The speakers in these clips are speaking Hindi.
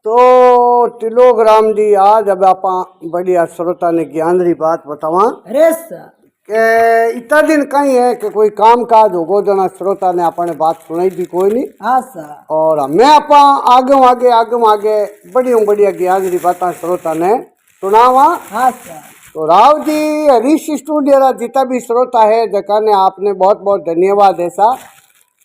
तो तिलोक राम जी आज अब आप बढ़िया श्रोता ने ज्ञान री बात बतावा। अरे सर के इतना दिन कहीं है कि कोई काम काज होगो जना श्रोता ने अपने बात सुनाई दी कोई नहीं। हाँ सर। और मैं आप आगे बढ़िया बढ़िया ज्ञान री बात श्रोता ने सुनावा। हाँ सर। तो राव जी हरीश स्टूडियो रा जितना भी श्रोता है जका ने आपने बहुत बहुत धन्यवाद ऐसा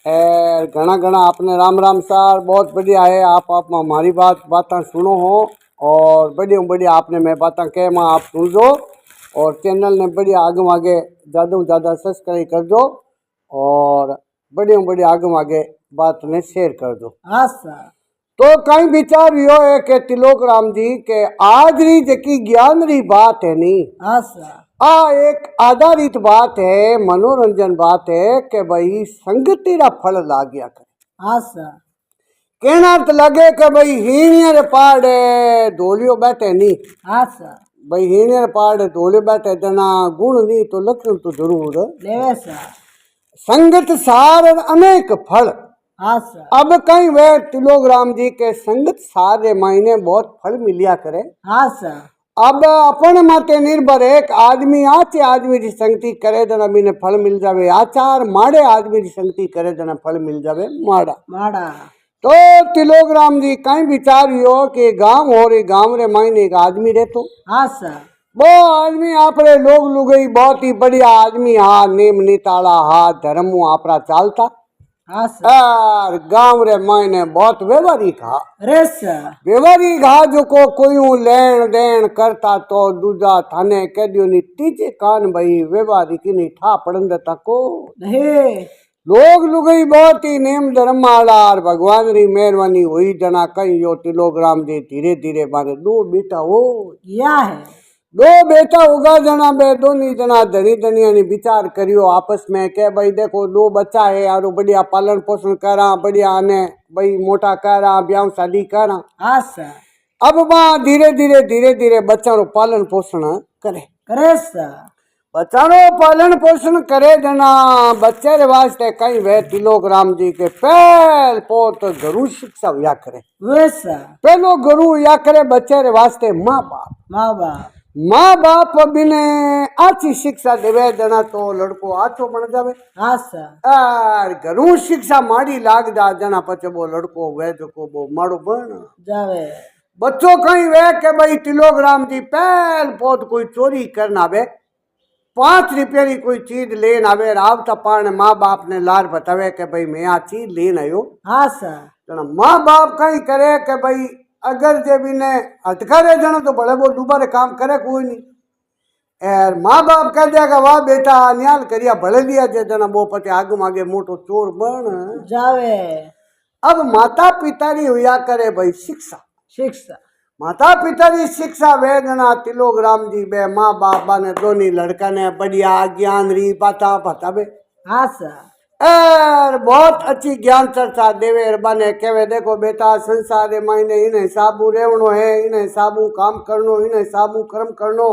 घना घना आपने राम राम सर बहुत बढ़िया है। आप हमारी बातें सुनो हो और बढ़िया बढ़िया आपने मैं बातें कह माँ आप सुन दो और चैनल ने बढ़िया आगे ज़्यादा सब्सक्राइब कर दो और बढ़िया आगे बात ने शेयर कर दो। हाँ सर। तो कई विचार यो है कि तिलोक राम जी के आज री जकी ज्ञान री बात है नी। हाँ सर। एक आधारित बात है मनोरंजन बात है कि भाई संगति रा फल लाग गया करे। हाँ सर। कहना तो लगे कि भाई हीणियर पाड़े धोलियो बैठे नी। हाँ सर। भाई हीणियर पाड़े धोलियो बैठे जना गुण नहीं तो लक्षण तो जरूर लेवे सर। संगत सार अनेक फल। हाँ सर। अब कहीं वे तिलोक राम जी के संगत सारे महीने बहुत फल मिलिया करे। हाँ सर। अब अपन माते निर्भर है आदमी आचे आदमी की संगति करे जना बीने फल मिल जावे आचार माड़े आदमी की संगति करे जना फल मिल जावे माड़ा माड़ा। तो तिलोक राम जी कहीं विचार यो कि गांव हो रे गांव रे मायने एक आदमी रहतो। हाँ सर। वो आदमी आपरे लोग लुगई बहुत ही बढ़िया आदमी हा नेम नीताड़ा हा धर्म आपरा चालता। हाँ सर। यार गांव रे मायने बहुत व्यवहारिक हा। अरे सर। व्यवहारिक हा जो को कोई लेन देन करता तो दूजा थाने कह दियो नी तीजे कान भाई व्यवहारिक नहीं ठा पड़न देता को नहीं लोग लुगई बहुत ही नेम धर्म आला और भगवान री मेहरबानी हुई जना कहीं यो तिलोक राम जी धीरे धीरे मारे दो बेटा हो क्या है दो बेटा होगा जना बे दोनी जना धनी धनिया ने विचार करियो आपस में के भाई देखो दो बच्चा है यारो बढ़िया पालन पोषण करा बढ़िया आने भाई मोटा करा ब्याह शादी करा। हाँ सर। अब वहाँ धीरे धीरे बच्चा रो पालन पोषण करे करे सर। बच्चा रो पालन पोषण करे जना बच्चे रे वास्ते कहीं वे तिलोक राम जी के पहल पोत गुरु शिक्षा या करे। वे सर। पहलो गुरु या करे बच्चे रे वास्ते माँ बाप बिने अच्छी शिक्षा देवे जना तो लड़को आछो बन जावे। हाँ सर। और गुरु शिक्षा माड़ी लाग जा जना पचे वो लड़को वे जो को वो माड़ो बन जावे। बच्चों कहीं वे के भाई तिलोक राम जी पहल पोत कोई चोरी करना आवे 5 रुपये की कोई चीज लेन आवे आवता पान माँ बाप ने लार बतावे के भाई मैं आ चीज लेन आयो। हाँ सर। माँ बाप कहीं करे के भाई अगर जे भी ने अटका रहे जनो तो बड़े वो दोबारा काम करे कोई नहीं यार माँ बाप कह देगा वाह बेटा न्याल करिया भले लिया जे जना वो पते आगे मागे मोटो चोर बन जावे। अब माता पिता री हुआ करे भाई शिक्षा माता पिता की शिक्षा वे जना तिलोक राम जी बे माँ बाप ने दोनी लड़का ने बढ़िया ज्ञान री बाता बतावे। हाँ सर। और बहुत अच्छी ज्ञान चर्चा देवे बने कहवे देखो बेटा संसार रे मायने इन हिसाबू रेवणो है इन हिसाबू काम करनो इन हिसाबू कर्म करनो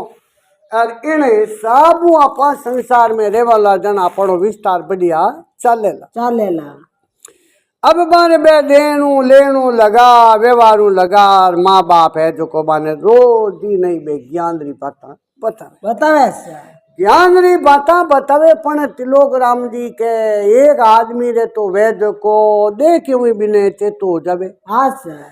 और इन हिसाबू आपा संसार में रेवाला जन आपणो विस्तार बढ़िया चालेला। अब बाने बे देणू लेणू लगा व्यवहारू लगा और माँ बाप है जो को बाने रोज ही नहीं बे ज्ञान री बात बतावे सर ज्ञान री बाता बतावे पण तिलोक राम जी के एक आदमी रे तो वेद को देख हुई बिने चेतो हो जावे। हाँ सर।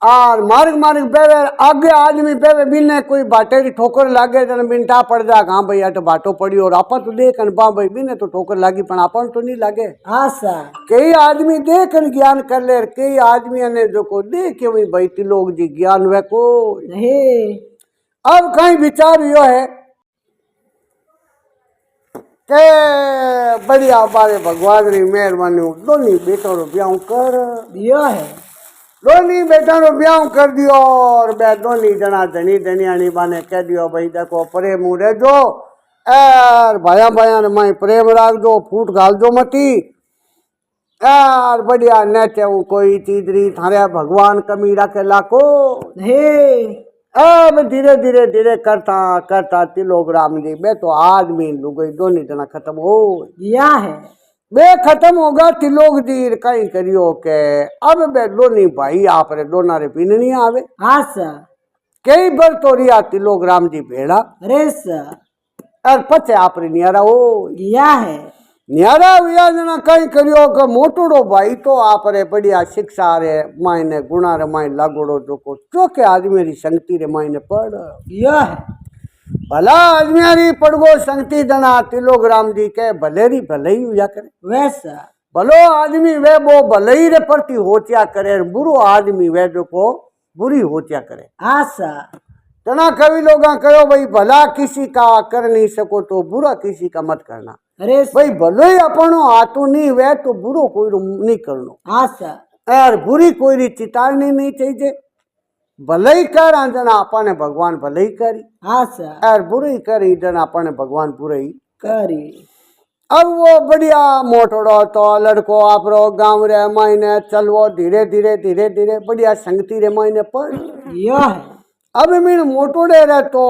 और मार्ग बेवे आगे आदमी बेवे बिने कोई बाटे री ठोकर लागे जन बिनटा पड़ जा हाँ भाई अट बाटो पड़ी और आपन तो देखन बा भाई बिने तो ठोकर लागी पण आपन तो नहीं लागे। हाँ सर। कई आदमी देखन ज्ञान कर ले कई आदमी ने जो को देख हुई भाई तिलोक जी ज्ञान वे को नहीं। अब कहीं विचार यो है के बढ़िया बारे भगवान री मेहरबानी दोनी बेटा रो ब्याह कर दियो है दोनी बेटा रो ब्याह कर दियो और बे दोनी जना धनी धनियानी बाने कह दियो भाई देखो प्रेम रह जो यार भाया ने माई प्रेम राख दो फूट घाल दो मती यार बढ़िया नेचे कोई चीज री थारे भगवान कमी रखे लाखो नहीं। अब धीरे करता तिलोक राम जी बे तो आदमी लुगई दोनी जना खत्म हो या है बे खत्म होगा तिलोक जी कहीं करियो के अब बे दोनी भाई आप रे दोना रे पिन नहीं आवे हाँ सा कई बार तो रिया तिलोक राम जी भेड़ा रे सा और पचे आप रे नियारा हो गया है नियारा हुआ जना कहीं करियो के मोटोड़ो भाई तो आप रे बढ़िया शिक्षा रे मायने गुणा रे मायने लागोड़ो जो को चौके आदमी री संगति रे मायने पढ़ गया है भला आदमी पड़गो संगति जना तिलोक राम जी के भलेरी भले ही हुआ करे वैसा भलो आदमी वे वो भले ही रे प्रति होत्या करे बुरो आदमी वे जो को बुरी होत्या करे हाँ सा तना कवि लोग कहो भाई भला किसी का कर नहीं सको तो बुरा किसी का मत करना रे भाई भलो ही अपनो हाथों नहीं वे तो बुरो कोई नहीं करनो हाँ सा और बुरी कोई री चितारनी नहीं चाहिए भले ही कर जना अपने भगवान भले ही करी हाँ सा और बुरी करी जना अपने भगवान बुरे ही करी अब वो बढ़िया मोटड़ो तो लड़को आप रो गाँव रे मायने चलवो धीरे धीरे धीरे धीरे बढ़िया संगति रे मायने पड़ गया है अब मीन मोटोड़े रे तो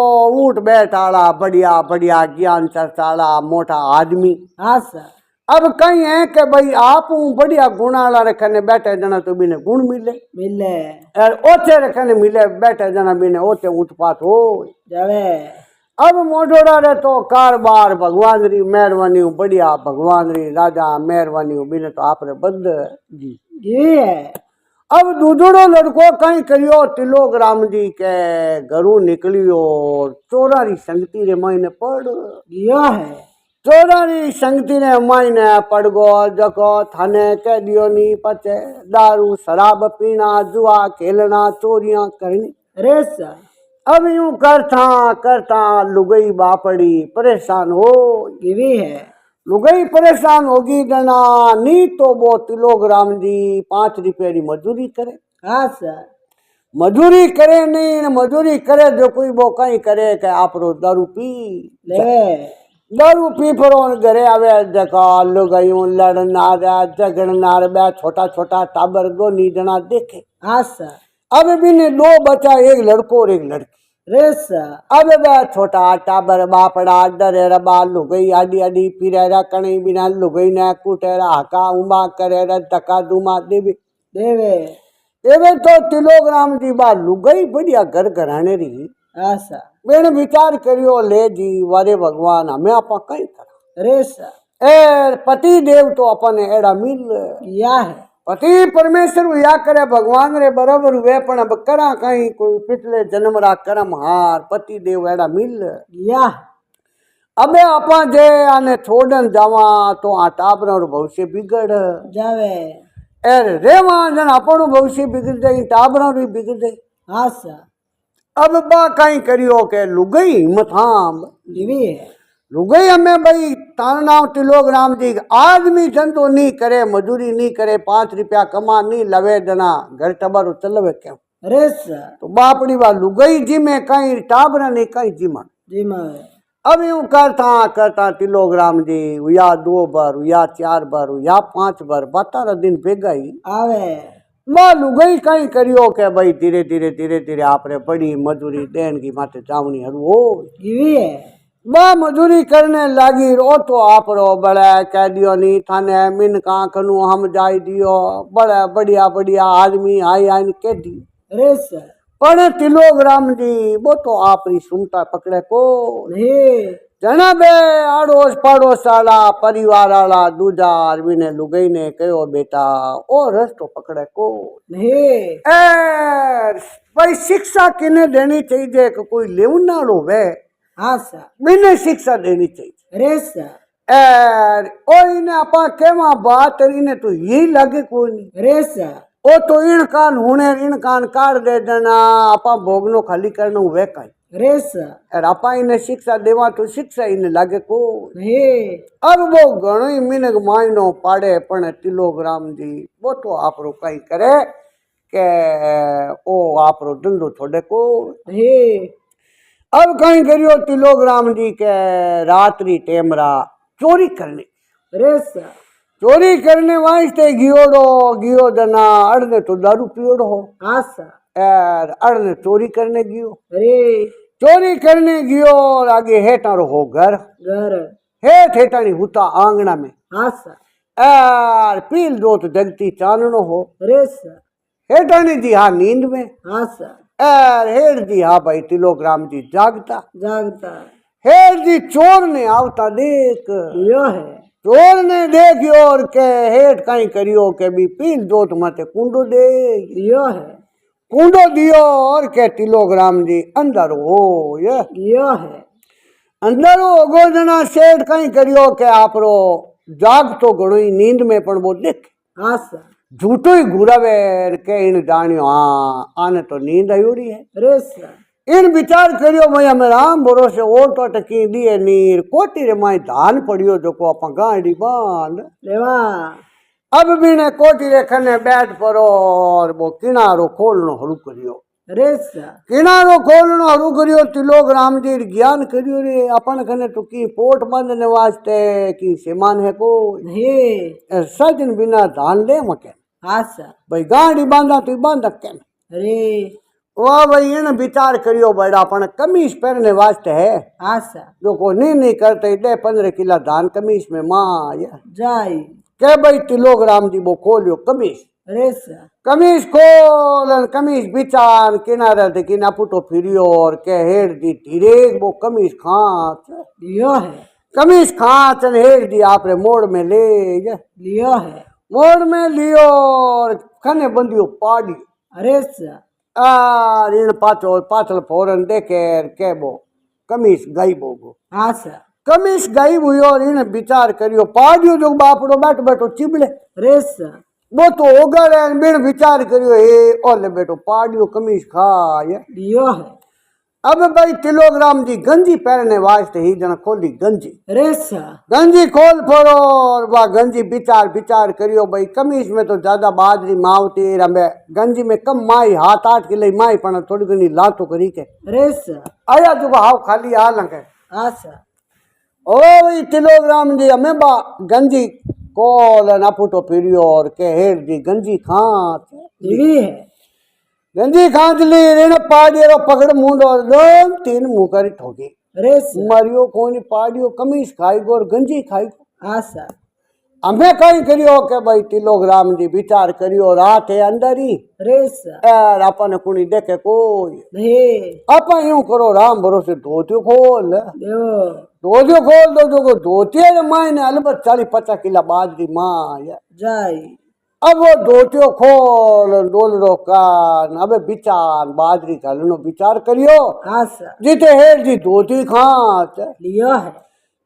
ऊट बैठाड़ा बढ़िया बढ़िया ज्ञान चर्चाड़ा मोटा आदमी हाँ सा अब कहीं है कि भाई आप बढ़िया गुणाला रखने बैठे जना तो बिने गुण मिले मिले और ओछे रखने मिले बैठे जना बिने ओछे उत्पात हो जावे अब मोटोड़ा रे तो कारबार भगवान री मेहरबानी बढ़िया भगवान री राजा मेहरबानी बिने तो आप रे बद जी ये है अब दूधड़ो लड़को कहीं करियो तिलोक राम जी के घरू निकलियो चोरारी संगति रे मायने पड़ गया है चोरारी संगति रे मायने पड़ गो जको थाने कह दियो नी पचे दारू शराब पीना जुआ खेलना चोरियां करनी रे सा अब यूं करता लुगई बापड़ी परेशान हो गिवी है लुगई परेशान होगी जना नी तो वो तिलोक राम जी 5 रुपये की मजदूरी करे हाँ सा मजदूरी करे नहीं मजदूरी करे जो कोई वो कहीं करे कि आप रो दारू पी ले दारू पी फिर घरे आवे जका लुगाइयों लड़ना रे झगड़ना रे बे छोटा छोटा टाबर दो नी जना देखे हाँ सा अब भी ने 2 बच्चा एक लड़को और एक लड़की रे सा अब बे छोटा टाबर बापड़ा डरे रबा लुगई आडी आडी फिरे रा कणी बिना लुगई ने कुटे रा हका उमा करे रा धक्का दुमा देवे देवे एवे तो तिलोक राम जी बा लुगई बढ़िया घर घराने री हाँ सा बेन विचार करियो ले जी वारे भगवान हमें आपा कई करा रे सा ए पति देव तो अपने एड़ा मिल गया है पति परमेश्वर या करे भगवान रे बराबर हुए पण अब करा कहीं कोई पिछले जन्म रा कर्म हार पति देव एड़ा मिल गया है अबे आपा जे आने छोड़न जावा तो आ टाबरा रो भविष्य बिगड़ जावे एर रेवा जन अपनो भविष्य बिगड़ जाई टाबरा रो बिगड़ जाई हाँ सा अब बा कहीं करियो के लुगई हिम्मत हाम गिवी है लुगई हमें भाई तार नाम तिलोक राम जी आदमी धंधो नहीं करे मजदूरी नहीं करे 5 रुपया कमा नहीं लवे जना घर टबर चलवे क्यों रे सा तो बापड़ी बा लुगई जी में कहीं टाबरा नहीं कहीं जीमा जी मैं अब यूं करता तिलोक राम जी या 2 बार या 4 बार या 5 बार 12 दिन भेगा ही आवे मां लुगई कहीं करियो के भाई धीरे धीरे धीरे धीरे आपरे बड़ी मजदूरी देन की माथे चावनी हरु हो गिवी है बा मजदूरी करने लगी रो तो आप रो बड़े कह दियो नी थाने मिन का कनु हम जाई दियो बड़े बढ़िया बढ़िया आदमी आई आई के दी रे सा पर तिलोक राम जी वो तो आप री सुनता पकड़े को नहीं जना बे आड़ोस पड़ोस वाला परिवार वाला दूजा आदमी ने लुगई ने कहो बेटा ओ रस्तो पकड़े को नहीं भाई शिक्षा किने देनी चाहिए कि कोई लेवन ना लो वे हाँ सा मैंने शिक्षा देनी चाहिए रे सा ओ इन्हें आपा केवा बात इन्हें तो यही लगे कोई नहीं रे सा ओ तो इन कान हुने इन कान काट दे देना आपा भोगनो खाली करना हुए कहीं रे सा और आपा इन्हें शिक्षा देवा तो शिक्षा इन्हें लगे को नहीं अब वो घणो ही मिनक मायनो पाड़े पण तिलोक राम जी वो तो आप रो कहीं करे के ओ आप रो धंधो छोड़े को नहीं अब कहीं करियो तिलोक राम जी के रात्रि टेमरा चोरी करने रे सा चोरी करने वास्ते गियो जना अड़ने तो दारू पियोड़ो हो हाँ सा अड़ने चोरी करने गियो रे चोरी करने गियो और आगे हेठारो हो घर घर हेठ हेठानी हुता आंगना में हाँ सा यार पील दोत जगती चाननो हो रे सर हेठानी जी हाँ नींद में हाँ सर यार हेठ जी हाँ भाई तिलोग्राम जी जागता जागता हेठ जी चोर ने आवता देख यो है चोर ने देखियो और के हेठ कहीं करियो के भी पील दोत मते कुंडो दे यो है कुंडो दियो और के तिलोग्राम जी अंदर हो ये यो है अंदर हो गोजना सेठ कहीं करियो के आपरो जाग तो घणो ही नींद में पण वो देख हाँ सर झूठो ही घुरावे के इन जानियो हाँ आने तो नींद आयोड़ी है रे सर इन विचार करियो मैं में राम भरोसे ओ तो टकी दिए नीर कोटी रे माई धान पड़ियो जो को अपन गाड़ी बांध लेवा अब भी ने कोटी रे खने बैठ परो और वो किनारो खोलनो हरु करियो रे सर किनारो खोलनो हरु करियो तिलोग्राम जी ज्ञान करियो रे अपन खने तो की पोट बांधने वास्ते की सेमान है को नहीं सजन बिना धान ले मके हाँ सर भाई गाड़ी बांधा तो बांध के रे वाह भाई इन विचार करियो बड़ा अपन कमीज पहनने वास्ते है हाँ सर जो को नहीं करते दे 15 किला धान कमीज में माँ जाई के भाई तिलोग्राम जी वो खोलियो कमीज रे सर कमीज खोल कमीज बिचार किनारे थे किना पुटो फिरियो और के हेड दी धीरे वो कमीज खाच लियो है कमीज खाच हेड दी आपरे मोड़ में ले लियो है मोड़ में लियो और खने बंदियो पाड़ी अरे सर ऋण पाचो पाचल फोरन देखे के वो कमीज गई बोगो हाँ सर कमीज गई हुई और इन विचार करियो पाडियो जो बापड़ो बैठ बैठो चिबले रे सर वो तो ओगर है बिन विचार करियो हे और ले बैठो पाडियो कमीज खाए लियो है अब भाई तिलोग्राम जी गंजी पहनने वास्ते ही जना खोली गंजी रे सर गंजी खोल फोड़ो और वह गंजी विचार विचार करियो भाई कमीज में तो ज्यादा बाजरी मावती रमे गंजी में कम माई 7-8 किलो माई पण थोड़ी घनी लातो करी के रे सर आया जो हाव खाली हाल के हाँ सर ओ भाई तिलोग्राम जी हमें बा गंजी कोल नापुटो पीरियो और के हेर दी गंजी खात टीवी है गंजी खात ली ऋण पाडियो पकड़ मुंड और 2-3 मुकरी ठोकी रे सर मरियो कोनी पाडियो कमीज खाई गो और गंजी खाई गो हाँ सर हमें कहीं करियो के भाई तिलोग्राम जी विचार करियो रात है अंदर ही रे सर यार अपन कुणी देखे कोई नहीं अपन यूं करो राम भरोसे धोतियो खोल देवो धोतियो खोल दो जो धोतिये मायने अलबत 40-50 किला बाजरी माँ जाई अब वो धोतियो खोल डोल रो कान अबे विचार बाजरी घालनो विचार करियो हाँ सर जीते हेर जी धोती खाच लियो है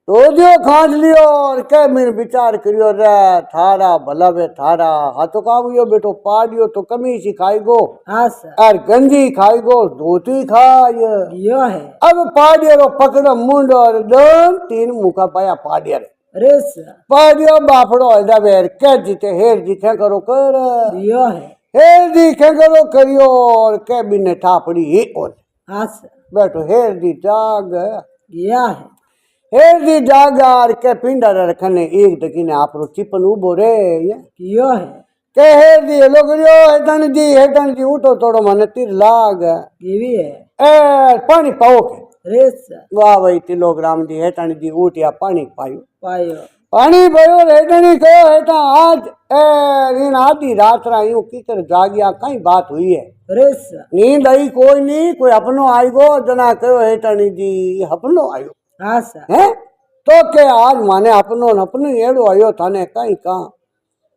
धोतियो खाच लियो और के मिन विचार करियो रे थारा भला वे थारा हाथों कावियो बेटो पाडियो तो कमीज ही खाई गो हाँ सर और गंजी खाई गो धोती खाय लियो है अब पाडियो रो पकड़ो मुंड और 2-3 मुका पाया पाडिया रे रे सर पाडियो बापड़ो हदा बेर के जीते हेर जी खे करो कर लियो है हेर जी खे करो करियो और के बिने ठापड़ी ही ओल हाँ सर बैठो हेर जी जाग लिया है हेर जी जागार के पिंडा रखने एक दकीने आपरो चिपन उबो रे लियो है के हेर जी हेलो करियो हेटन जी उठो थोड़ो मने तीर लाग टीवी है ए पानी पाओ के रे सर वाह भाई तिलोग्राम जी हेटन जी उठिया पानी पायो पायो पानी भयो हेटनी कहो हेटा आज इन आधी रात रा यूं कीकर जागिया कई बात हुई है रे सर नींद आई कोई नहीं कोई अपनो आई गो जना कहो हेटनी जी अपनो आयो हाँ सर है तो के आज माने अपनो न अपनो एड़ो आयो थाने कई का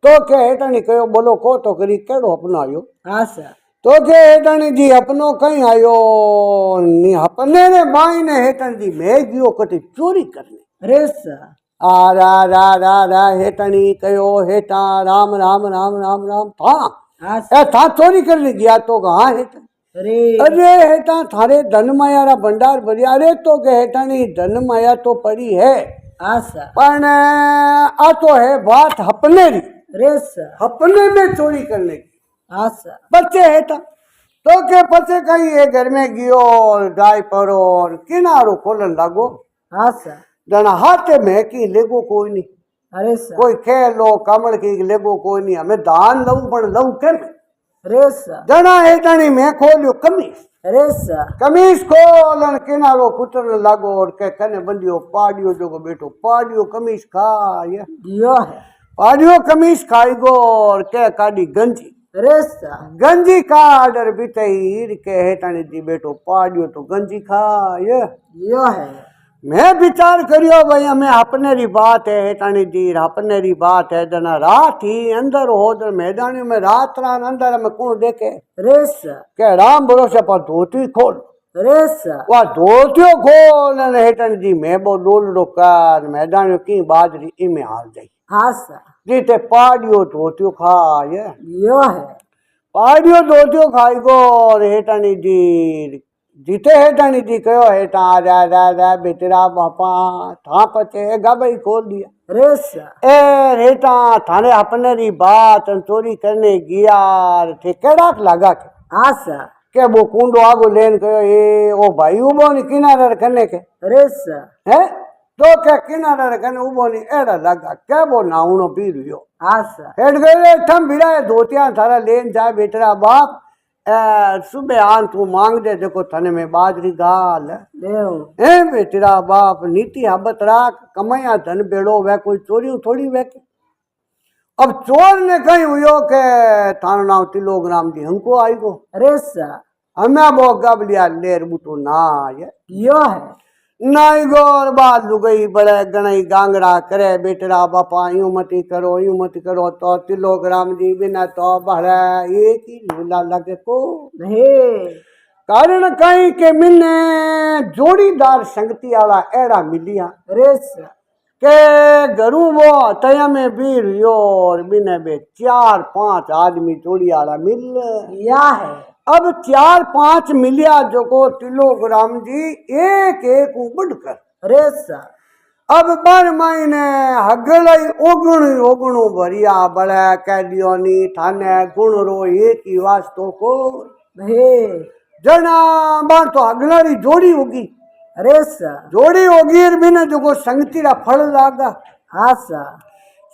तो के हेटनी कहो बोलो को तो करी केड़ो अपनो आयो हाँ सर तो के हेटनी जी अपनो कई आयो नी अपने ने माई ने हेटनी जी मैं गयो कटी चोरी करने रे सर आ रा हेटनी कहो हेटा राम राम राम राम राम था हाँ सर ए था चोरी करने गया तो कहाँ हेटा रे अरे हेटा थारे धन माया रा भंडार भरिया अरे तो के हेटानी धन माया तो पड़ी है हाँ सर पण आ तो है बात अपने री रे सर अपने में चोरी करने की हाँ सर बच्चे हेटा तो के पचे कहीं ये घर में गियो डाई परो किनारो खोलन लागो हाँ सर जना हाथे में की लेगो कोई नहीं अरे सर कोई खेलो कमल की लेगो कोई नहीं हमें दान लऊ पण लऊ के रे सर जना हेटानी में खोलियो कमीज रे सर कमीज खोलन किनारो कुतर लागो और के कने बंदियो पाडियो जो को बेटो पाडियो कमीज खाए लियो है पाड़ियो कमीज खाई गो और के काडी गंजी रेसा गंजी का आर्डर बीते के हेटाणी दी बेटो पाड़ियो तो गंजी खा ये यो है मैं विचार करियो भाई हमें अपने री बात है हेटाणी दी अपने री बात है जना रात ही अंदर हो दर मैदानियों में रात रात अंदर में कौन देखे रेसा के राम भरोसे पर धोती खोल रेसा वा धोतियो खोल ने हेटाणी दी मैं बो डोलड़ो कर मैदानियों की बाजरी इमे हाल जाई आसा जीते पाड़ियो धोतियो खाए यो है पाड़ियो धोतियो खाई गो और हेटाणी दी जीते हेटाणी दी कहो हेटा रा बेटरा बापा था पचे गाबई खोल दिया रेसा ए हेटा थाने अपने री बात चोरी करने गया थे केड़ाक लगा आसा के वो कुंडो आगो लेन कहो ए ओ भाई उबो ने किनारे करने के रेसा है तो क्या किनारे करने उबो ने एड़ा लगा क्या वो नावनो पी रियो आसा हेड गए थम भिड़ा धोतिया थारा लेन जा बेटरा बाप सुबह आन तू मांग दे देखो थने में बाजरी गाल देव ए बेटरा बाप नीति हबत राख कमाया धन बेड़ो वह कोई चोरी थोड़ी वह के अब चोर ने कहीं हुयो के थानो नाम तिलोग्राम दी हमको आई गो रेसा हमें वो गबलिया लेर बुटो ना ये यो है नाई गोर बात लुगई बड़े गणई गांगड़ा करे बेटरा बापा यूं मती करो तो तिलोग्राम जी बिना तो बहरा एक ही लूला लगे को नहीं कारण कहीं के मिलने जोड़ीदार संगती वाला एड़ा मिलिया रेसा के गरू वो तया में भी रियो और बिने बे 4-5 आदमी जोड़ी वाला मिल या है अब 4-5 मिलिया जो को तिलोग्राम जी एक एक बढ़कर रेसा अब बर महीने हगलई ओगणु भरिया बड़े कैदियोनी थाने गुण रो एक ही वास्तव को नहीं जना बार तो हगलड़ी जोड़ी होगी रेसा जोड़ी होगी बिना जो को संगतीरा फल लागा आसा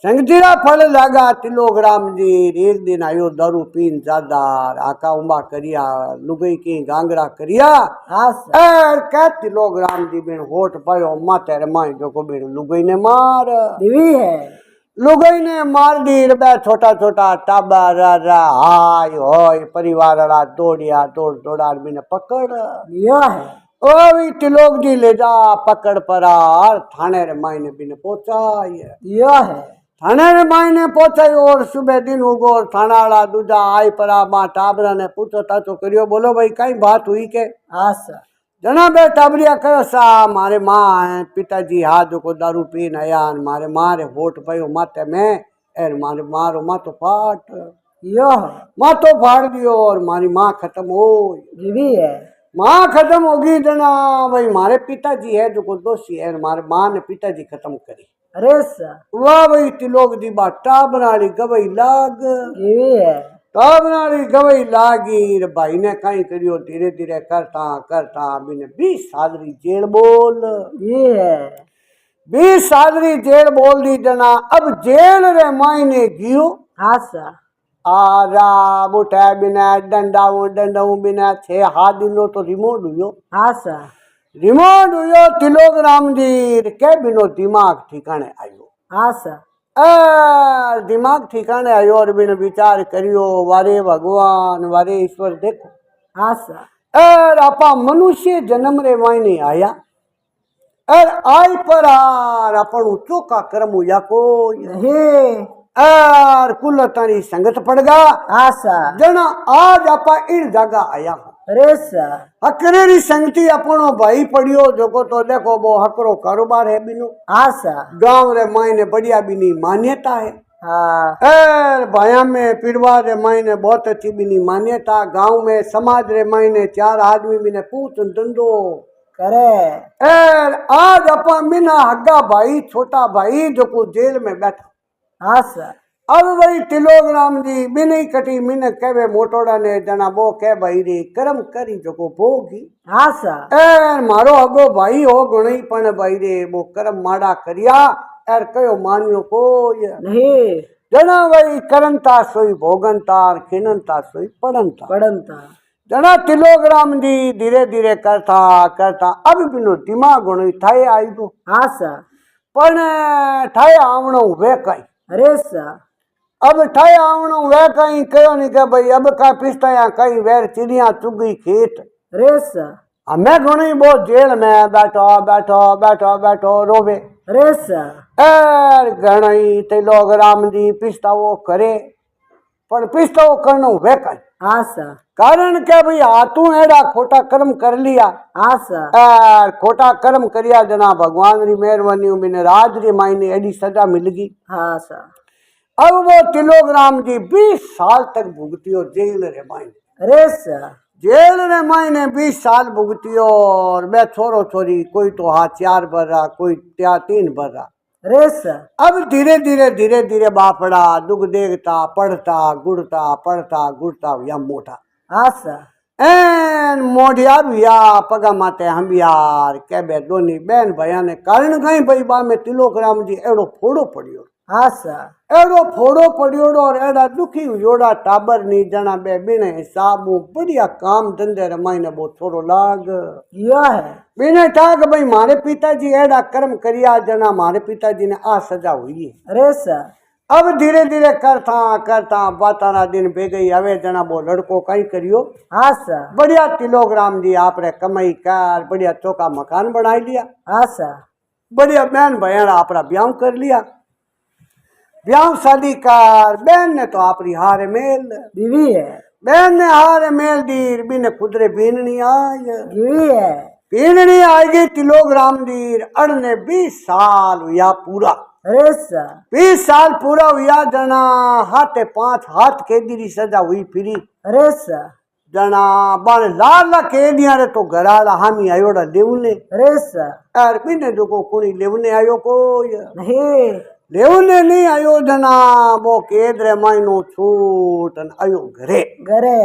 संगतीरा फल लागा तिलोग्राम जी एक दिन आयो दारू पीन ज्यादा आका उमा करिया लुगई की गांगड़ा करिया आसा एर क्या तिलोग्राम जी बिन होठ पायो माते रे माई जो को बिन लुगई ने मार दिवी है लुगई ने मार दी रे छोटा छोटा टाबा रा हाय होय परिवार वाला दौड़िया दौड़ार बिन पकड़ यो है ओ भी तिलोक जी ले जा पकड़ परार थाने रे माई ने बिन पहुंचाई यो है थाने रे माई ने पहुंचाई और सुबह दिन उगो और थाना वाला दूजा आई परा मां टाबरा ने पूछो ताचो करियो बोलो भाई कई बात हुई के आसा जना बे टाबरिया कहो सा मारे माँ है पिताजी हाथ को दारू पीन आया मारे मारे होठ पयो माते में एर मारे मारो माँ तो फाट यो है माँ तो फाड़ दियो और मारी माँ खत्म हो दिवी है माँ खत्म होगी जना भाई मारे पिताजी है जो को दोषी है मारे माँ ने पिताजी खत्म करी रेसा वाह भाई तिलोक दी बात टाबराली गवई लाग दिवी है टाबराली गवई लागी रे भाई ने कहीं करियो धीरे धीरे करता बिने 20 सादरी जेल बोल ये है 20 सादरी जेल बोल दी जना अब जेल रे मायने गियो आसा आरा बुठे बिना डंडाऊ बिना 6 दिनों तो रिमोट हुयो आसा रिमोट हुयो तिलोग्राम जी के बिनो दिमाग ठिकाने आयो आसा दिमाग ठिकाने आयो और बिन विचार करियो वारे भगवान वारे ईश्वर देखो आसा आपा मनुष्य जन्म रे मायने आया आई पर अपन चोका कर्म हुआ कोई नहीं कुल तारी संगत पड़गा आसा जना आज आपा इन जगह आया रेसा हकरेरी संगति अपनो भाई पड़ियो जो तो देखो वो हकरो कारोबार है बिनु आसा गांव रे मायने बढ़िया बिनी मान्यता है हाँ भाया में पिड़वा रे मायने बहुत अच्छी बिनी मान्यता गांव में समाज रे मायने 4 आदमी बिने पूछ धंधो करे आज अपा मिना हग्गा भाई छोटा भाई जो को जेल में बैठा आसा अब भाई तिलोग्राम जी बिनी कटी मिन केवे मोटोड़ा ने जना वो के भाई रे कर्म करी जो को भोगी आसा मारो अगो भाई हो गणई पण भाई रे वो कर्म माड़ा करिया एर कयो मानियो को नहीं जना भाई करनता सोई भोगनता खिननता सोई पड़नता जना तिलोग्राम जी धीरे धीरे करता अब बिनो दिमाग गणई थाए आई गो आसा पण थाए आवणो वे कई अरे सा अब ठाए आवणो वे कहीं कहो नहीं के भाई अब का पिस्ता या कहीं वेर चिड़िया चुगी खेत। अरे सा हमें घणी बहुत जेल में बैठो बैठो बैठो बैठो रोवे। अरे सा एर घणी ते लोग राम जी पिस्ताओ करे पर पिस्ताओ करनो वे कहीं आसा कारण के भाई हाथू एड़ा खोटा कर्म कर लिया आसा एर खोटा कर्म करिया जना भगवान री मेहरबानी बिने राज री मायने एडी सजा मिल गई। आसा अब वो तिलोकराम जी 20 साल तक भुगतियो जेल रे मायने। अरे सा जेल रे मायने 20 साल भुगतियो और मैं छोरो छोरी कोई तो हाँ 4 बरा कोई 3 बरा। अरे सा अब धीरे धीरे बापड़ा दुख देखता पढ़ता गुड़ता पढ़ता गुड़ता या मोटा आसा एन मोढ़िया भैया पगा माते हम यार के बे दोनी बहन भैया ने कारण कहीं भाई बा में तिलोकराम जी एड़ो फोड़ो पड़ियो आसा एड़ो फोड़ो पड़ियोड़ो और एड़ा दुखी जोड़ा टाबर नी जना बे बिने हिसाबू बढ़िया काम धंधे रमाईने वो थोड़ो लाग यो है बिने ठाक भाई मारे पिताजी एड़ा कर्म करिया जना मारे पिताजी ने आ सजा हुई है। अरे सा अब धीरे धीरे करता करता बाताना दिन बे गई हवे जना वो लड़को कहीं करियो आसा बढ़िया तिलोकराम जी आपरे कमाई कर बढ़िया चौका मकान बना लिया आसा बढ़िया बहन भैया अपना ब्याह कर लिया ब्याह शादी कर बहन ने तो आपरी हारे मेल बीवी है बहन ने हारे मेल दी बिने खुदरे बीननी आई बीवी है बीननी आएगी तिलोकराम दी अड़ने 20 साल हुआ पूरा। अरे सा 20 साल पूरा हुआ जना हाथे 5 हाथ कैदी री सजा हुई फिरी अरे सा जना बन लाल कैदिया रे तो घराला हामी आयोड़ा लेवने अरे सा यार बिने जो को कुणी लेवने आयो को नहीं लेवने नहीं आयो जना वो कैद रे मायनो छूटन आयो घरे घरे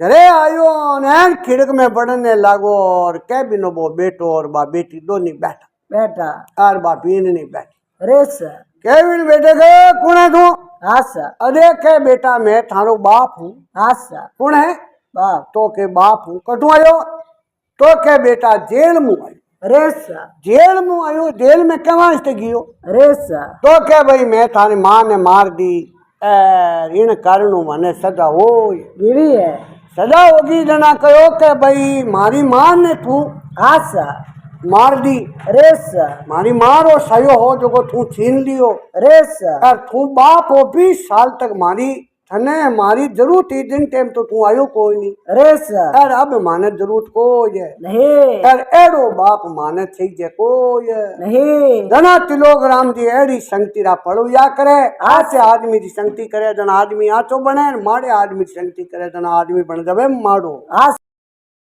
घरे आयो ने खिड़क में बढ़ने लागो और कैबिनो वो बेटो और बा बेटी दोनी बैठा बेटा और बा बीन नहीं बैठी। अरे सा कैबिन बेटे के कौन है तू? आसा अरे के बेटा मैं थारो बाप हूँ। आसा कौन है? बाप तो के बाप हूँ। कटू आयो? तो के बेटा जेल में आयो। अरे सा जेल में आयो जेल में क्या वास्ते गियो? अरे सा तो के भाई मैं थारी माँ ने मार दी इन कारणों मने सजा हो बीवी है सजा होगी जना कहो के भाई मारी माँ ने तू आसा मार दी अरे सा मारी माँ रो सयो हो जो को तू छीन लियो अरे सा और तू बाप हो 20 साल तक मारी थने मारी जरूरत थी दिन टाइम तो तू आयो कोई नहीं। अरे सा यार अब माने जरूरत को ये नहीं यार एड़ो बाप माने थी जे को ये नहीं जना तिलोकराम जी एड़ी संगतीरा पड़ो या करे आसे आदमी की संगति करे जना आदमी आचो बने माड़े आदमी की संगति करे जना आदमी बन जावे माड़ो आसा